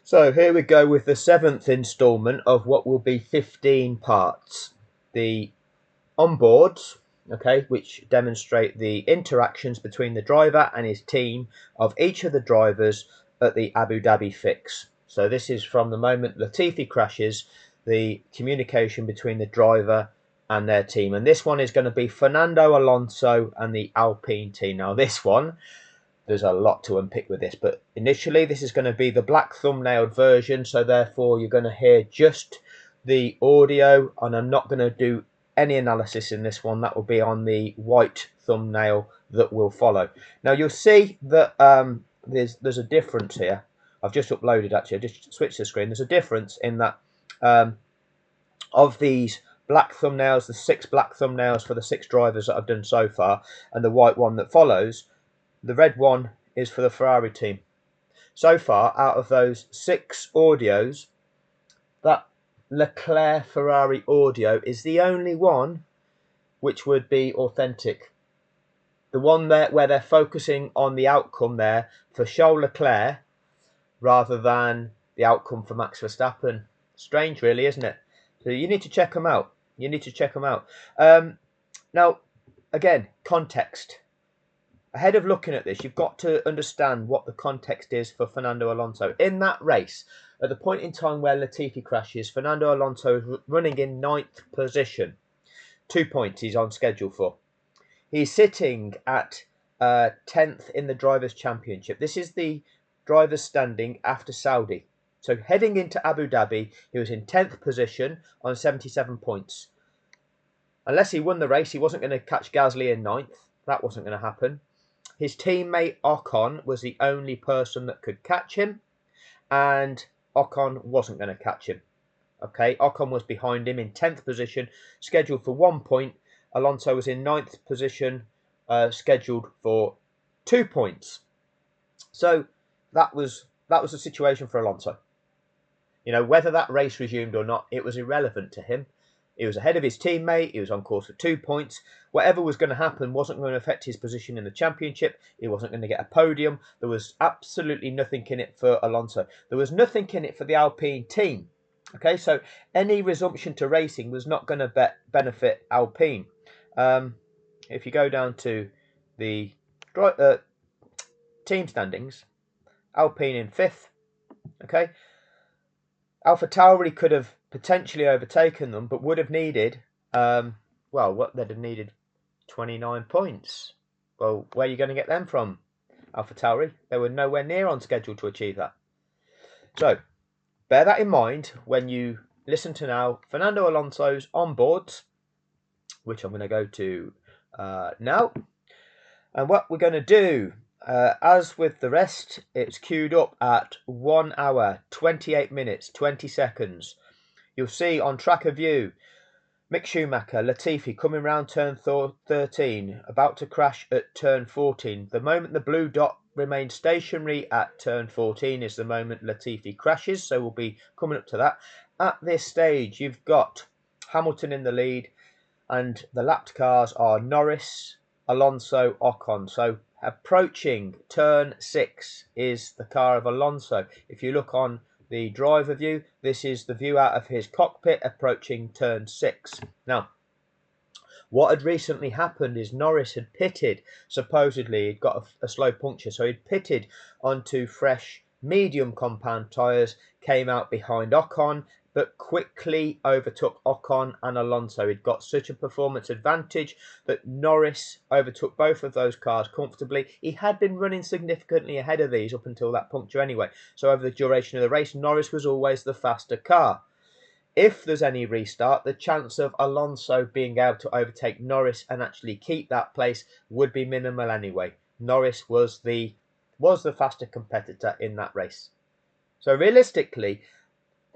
So here we go with the 7th instalment of what will be 15 parts. The onboards, okay, which demonstrate the interactions between the driver and his team of each of the drivers at the Abu Dhabi fix. So this is from the moment Latifi crashes, the communication between the driver and their team. And this one is going to be Fernando Alonso and the Alpine team. Now this one, there's a lot to unpick with this, but initially this is going to be the black thumbnailed version, so therefore you're going to hear just the audio, and I'm not going to do any analysis in this one. That will be on the white thumbnail that will follow. Now you'll see that there's a difference here. I've just uploaded, actually I just switched the screen. There's a difference in that of these black thumbnails, the 6 black thumbnails for the 6 drivers that I've done so far, and the white one that follows. The red one is for the Ferrari team. So far, out of those 6 audios, that Leclerc Ferrari audio is the only one which would be authentic. The one there where they're focusing on the outcome there for Charles Leclerc rather than the outcome for Max Verstappen. Strange, really, isn't it? So you need to check them out. You need to check them out. Now, again, context. Ahead of looking at this, you've got to understand what the context is for Fernando Alonso. In that race, at the point in time where Latifi crashes, Fernando Alonso is running in 9th position. 2 points he's on schedule for. He's sitting at 10th in the Drivers' Championship. This is the Drivers' standing after Saudi. So heading into Abu Dhabi, he was in 10th position on 77 points. Unless he won the race, he wasn't going to catch Gasly in 9th. That wasn't going to happen. His teammate Ocon was the only person that could catch him, and Ocon wasn't going to catch him. Okay, Ocon was behind him in 10th position, scheduled for 1 point. Alonso was in 9th position, scheduled for 2 points. So that was the situation for Alonso. You know, whether that race resumed or not, it was irrelevant to him. He was ahead of his teammate. He was on course for 2 points. Whatever was going to happen wasn't going to affect his position in the championship. He wasn't going to get a podium. There was absolutely nothing in it for Alonso. There was nothing in it for the Alpine team. Okay, so any resumption to racing was not going to benefit Alpine. If you go down to the team standings, Alpine in 5th. Okay, AlphaTauri could have potentially overtaken them, but would have needed, they'd have needed 29 points. Well, where are you going to get them from, AlphaTauri? They were nowhere near on schedule to achieve that. So, bear that in mind when you listen to now Fernando Alonso's onboards, which I'm going to go to now. And what we're going to do, as with the rest, it's queued up at 1 hour, 28 minutes, 20 seconds. You'll see on tracker view, Mick Schumacher, Latifi coming round turn 13, about to crash at turn 14. The moment the blue dot remains stationary at turn 14 is the moment Latifi crashes, so we'll be coming up to that. At this stage, you've got Hamilton in the lead, and the lapped cars are Norris, Alonso, Ocon. So approaching turn 6 is the car of Alonso. If you look on the driver view, this is the view out of his cockpit approaching turn 6. Now, what had recently happened is Norris had pitted. Supposedly, he'd got a slow puncture, so he'd pitted onto fresh medium compound tyres, came out behind Ocon, but quickly overtook Ocon and Alonso. He'd got such a performance advantage that Norris overtook both of those cars comfortably. He had been running significantly ahead of these up until that puncture anyway. So over the duration of the race, Norris was always the faster car. If there's any restart, the chance of Alonso being able to overtake Norris and actually keep that place would be minimal anyway. Norris was the faster competitor in that race. So realistically,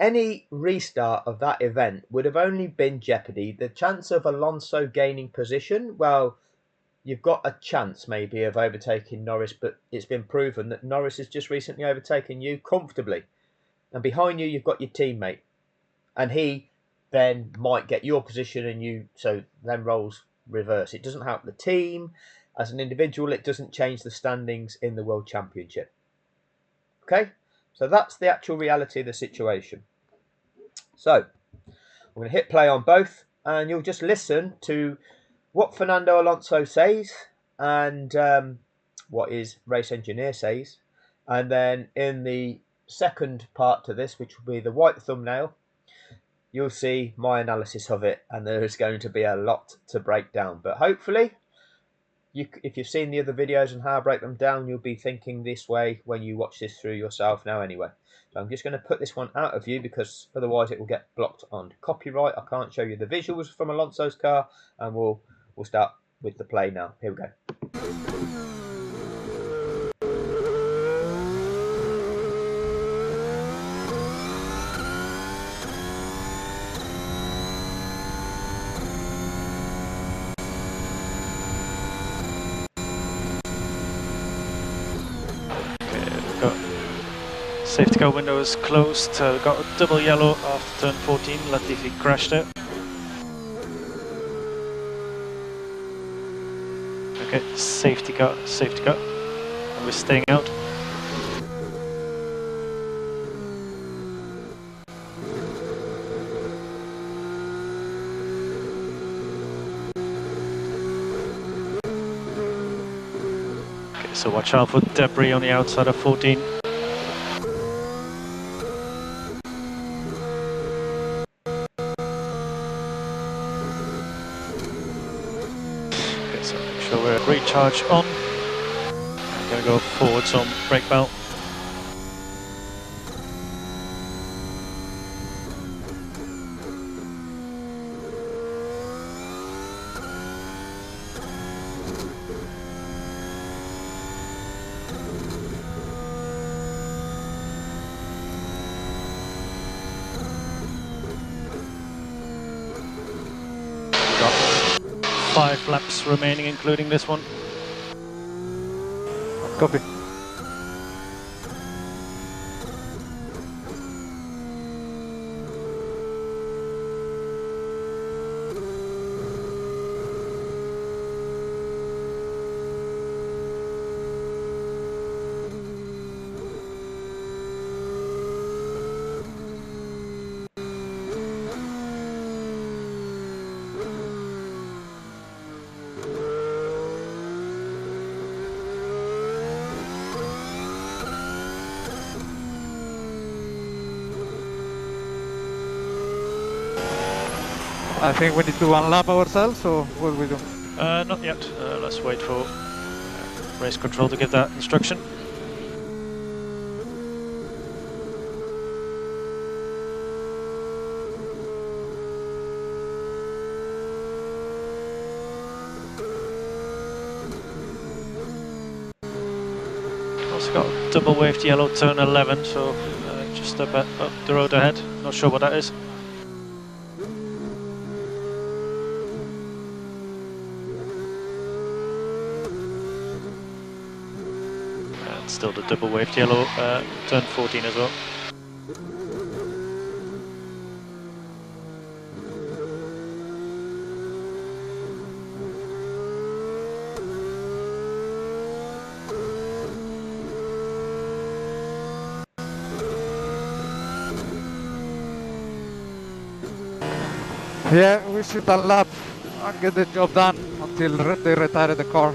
any restart of that event would have only been jeopardy. The chance of Alonso gaining position, well, you've got a chance maybe of overtaking Norris, but it's been proven that Norris has just recently overtaken you comfortably. And behind you, you've got your teammate. And he then might get your position and you, so then roles reverse. It doesn't help the team. As an individual, it doesn't change the standings in the World Championship. Okay? So that's the actual reality of the situation. So I'm going to hit play on both, and you'll just listen to what Fernando Alonso says and what his race engineer says. And then in the second part to this, which will be the white thumbnail, you'll see my analysis of it, and there is going to be a lot to break down. But hopefully, if you've seen the other videos and how I break them down, you'll be thinking this way when you watch this through yourself now anyway. So I'm just going to put this one out of view because otherwise it will get blocked on copyright. I can't show you the visuals from Alonso's car, and we'll start with the play now. Here we go. Safety car window is closed, got a double yellow after turn 14, Latifi crashed it. Okay, safety car, and we're staying out. Okay, so watch out for debris on the outside of 14. Recharge on. I'm going to go forwards on brake belt. Got 5 laps remaining, including this one. Copy. I think we need to unlap ourselves, or what do we do? Not yet. Let's wait for race control to give that instruction. Also got double waved yellow turn 11, so just up the road ahead. Not sure what that is. Still the double waved yellow, turn 14 as well. Yeah, we should unlap and get the job done until they retire the car,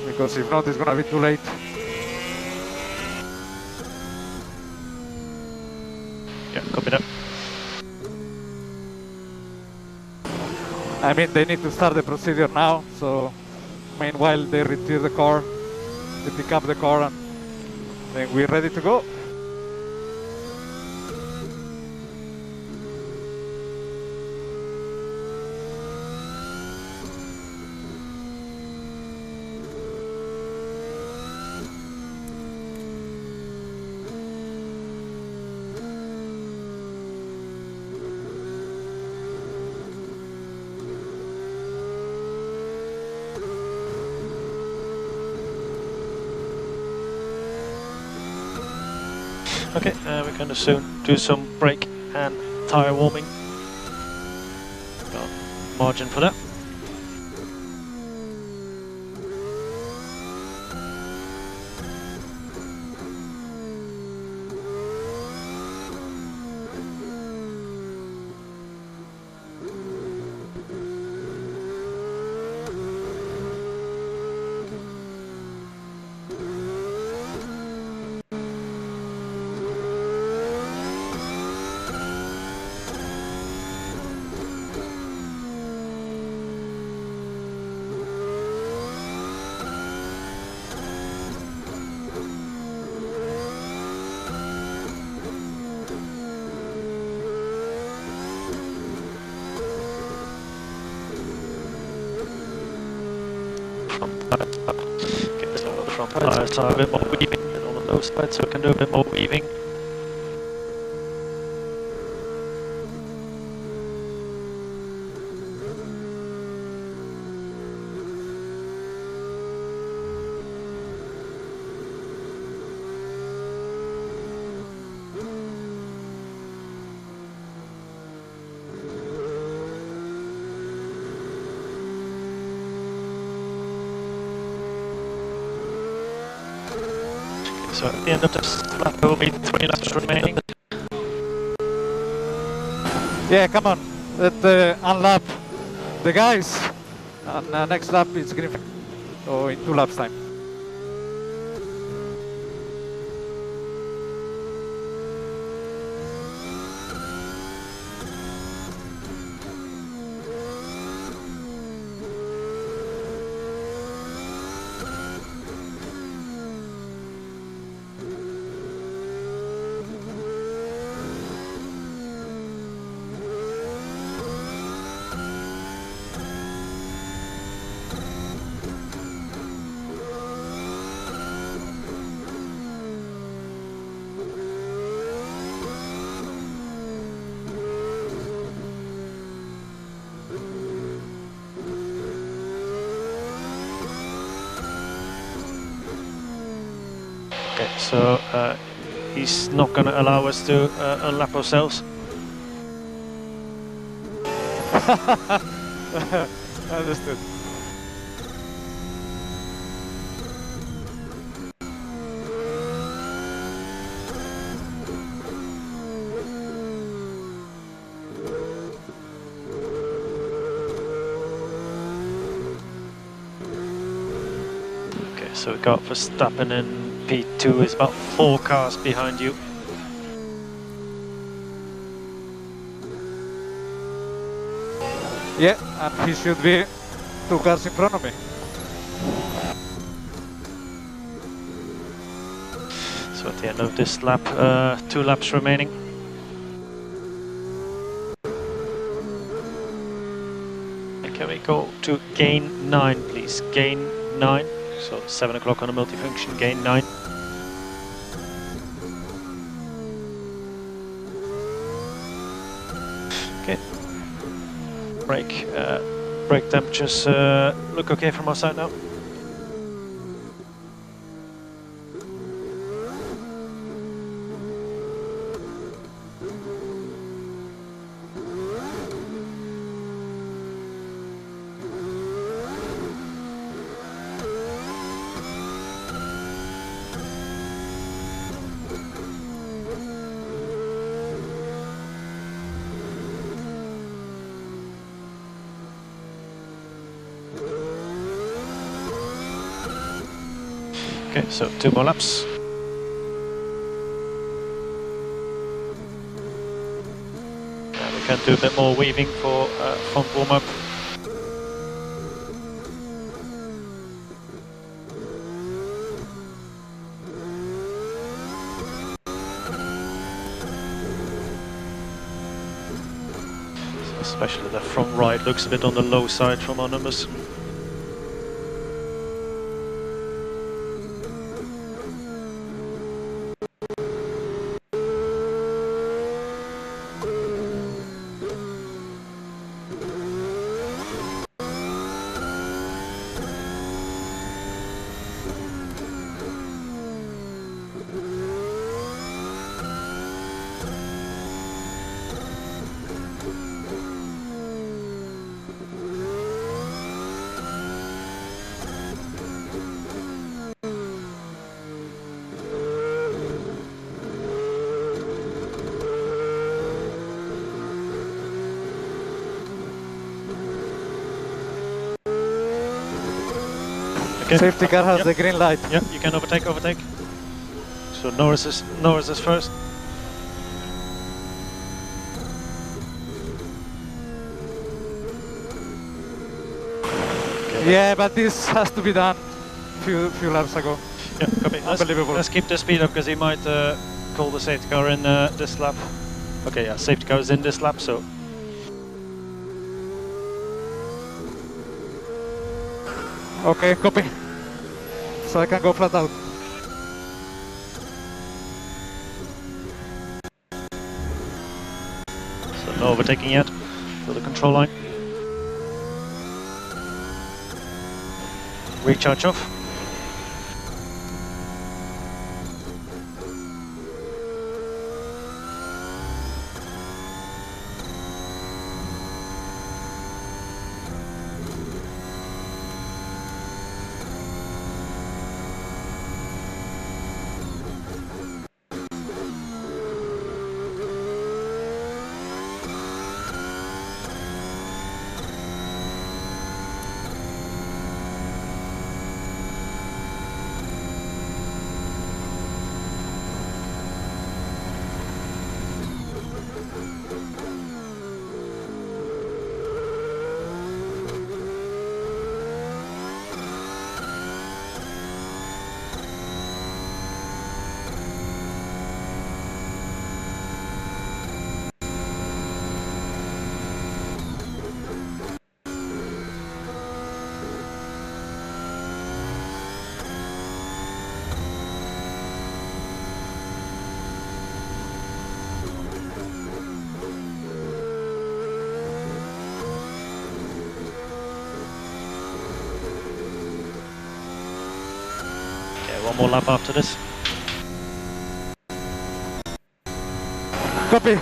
because if not, it's gonna be too late. Yeah, copy that. I mean, they need to start the procedure now, so meanwhile they retrieve the car, they pick up the car, and then we're ready to go. Okay, we're going to soon do some brake and tyre warming. Got margin for that. Okay, so the front tires are a bit more weaving than on the low side, so we can do a bit more weaving. So at the end of this lap there will be 3 laps remaining. Yeah, come on. Let's unlap the guys. And next lap is green. So in 2 laps time. Okay, so he's not going to allow us to unlap ourselves. Understood. Okay, so we got Verstappen and P2 is about 4 cars behind you. Yeah, and he should be 2 cars in front of me. So at the end of this lap, 2 laps remaining. And can we go to gain 9, please? Gain 9. So 7 o'clock on a multifunction, gain 9. Okay. Brake temperatures look okay from our side now. Okay, so 2 more laps. We can do a bit more weaving for front warm-up. Especially the front right looks a bit on the low side from our numbers. Okay. Safety car has the green light. Yeah, you can overtake. So Norris is first. Okay. Yeah, but this has to be done few laps ago. Yeah, copy. Unbelievable. Let's keep the speed up because he might call the safety car in this lap. Okay, yeah, safety car is in this lap, so. Okay, copy. so I can go flat out. So no overtaking yet for the control line. Recharge off. One more lap after this. Copy.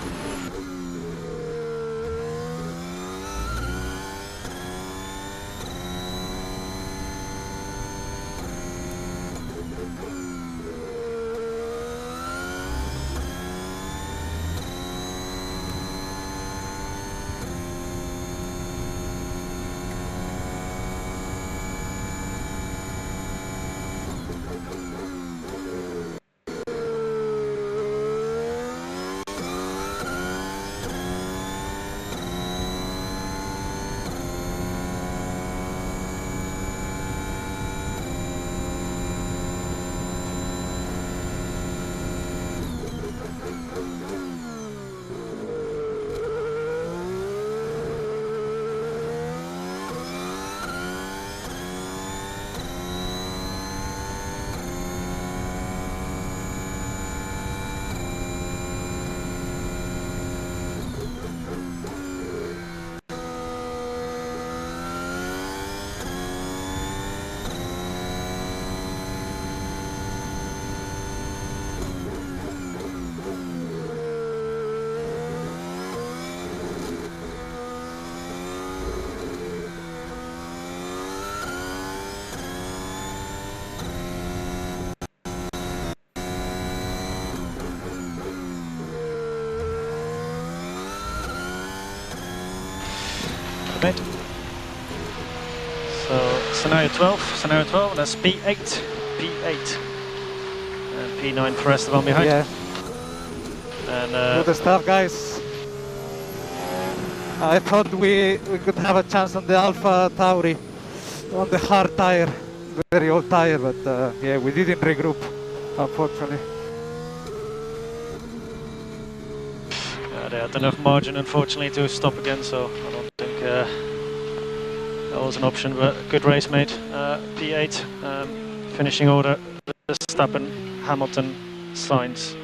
Mate. So scenario 12, that's P8, P8, and P9 for Esteban behind. Yeah. And Good stuff, guys. I thought we could have a chance on the Alpha Tauri on the hard tire, very old tire, but yeah, we didn't regroup, unfortunately. they had enough margin, unfortunately, to stop again, so I don't think that was an option, but good race, mate. P8, finishing order, Verstappen, Hamilton, Sainz,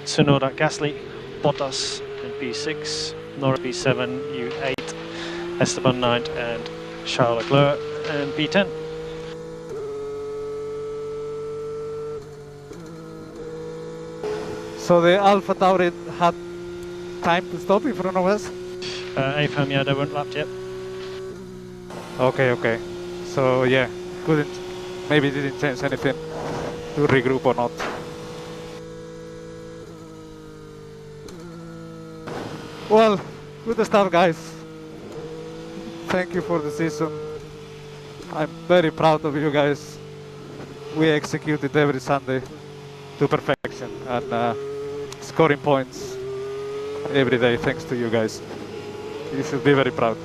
Tsunoda, Gasly, Bottas in P6, Norris P7, U8, Esteban 9, and Charles Leclerc in P10. So the Alpha Tauri had time to stop in front of us? AFM, yeah, they weren't lapped yet. Okay. So yeah, maybe didn't change anything to regroup or not. Well, good stuff, guys. Thank you for the season. I'm very proud of you guys. We executed every Sunday to perfection and scoring points every day thanks to you guys. You should be very proud.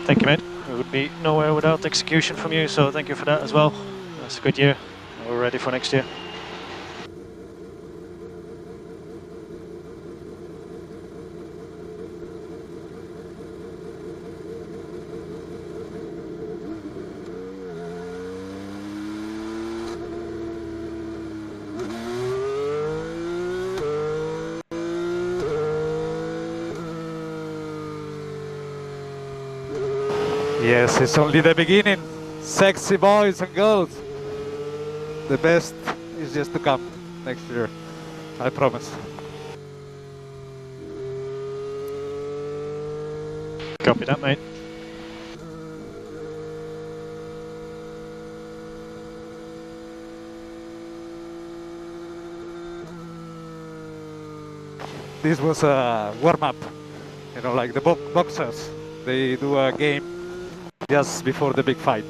Thank you, mate. We would be nowhere without execution from you, so thank you for that as well. That's a good year. We're ready for next year. Yes, it's only the beginning. Sexy boys and girls. The best is just to come next year. I promise. Copy that, mate. This was a warm-up. You know, like the boxers. They do a game just before the big fight.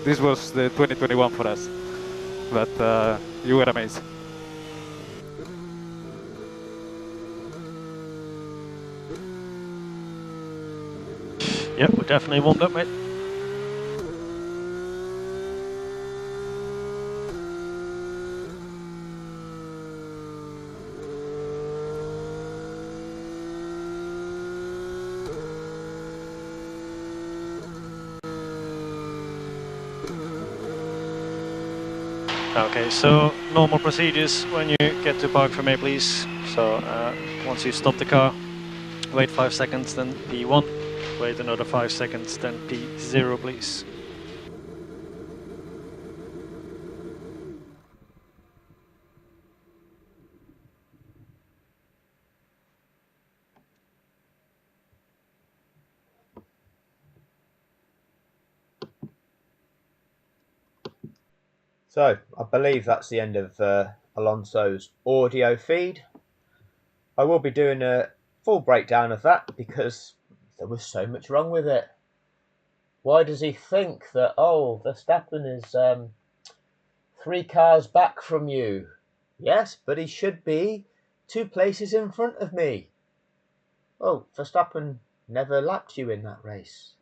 This was the 2021 for us. But you were amazing. Yep, we're definitely warmed up, mate. Okay, so normal procedures when you get to park for me, please. So once you stop the car, wait 5 seconds, then P1. Wait another 5 seconds, then P0, please. So I believe that's the end of Alonso's audio feed. I will be doing a full breakdown of that because there was so much wrong with it. Why does he think that, oh, Verstappen is 3 cars back from you? Yes, but he should be 2 places in front of me. Oh, Verstappen never lapped you in that race.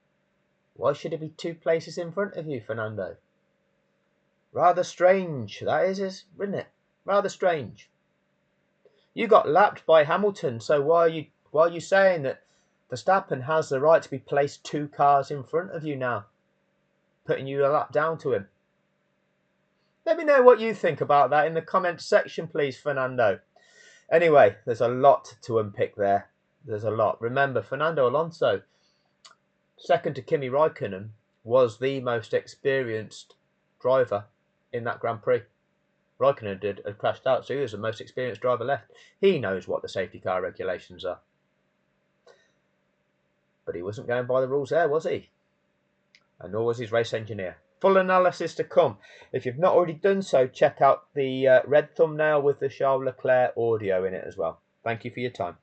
Why should he be 2 places in front of you, Fernando? Rather strange, that is, isn't it? Rather strange. You got lapped by Hamilton, so why are you saying that Verstappen has the right to be placed 2 cars in front of you now, putting you a lap down to him? Let me know what you think about that in the comments section, please, Fernando. Anyway, there's a lot to unpick there. There's a lot. Remember, Fernando Alonso, second to Kimi Raikkonen, was the most experienced driver in that Grand Prix. Raikkonen had crashed out, so he was the most experienced driver left. He knows what the safety car regulations are. But he wasn't going by the rules there, was he? And nor was his race engineer. Full analysis to come. If you've not already done so, check out the red thumbnail with the Charles Leclerc audio in it as well. Thank you for your time.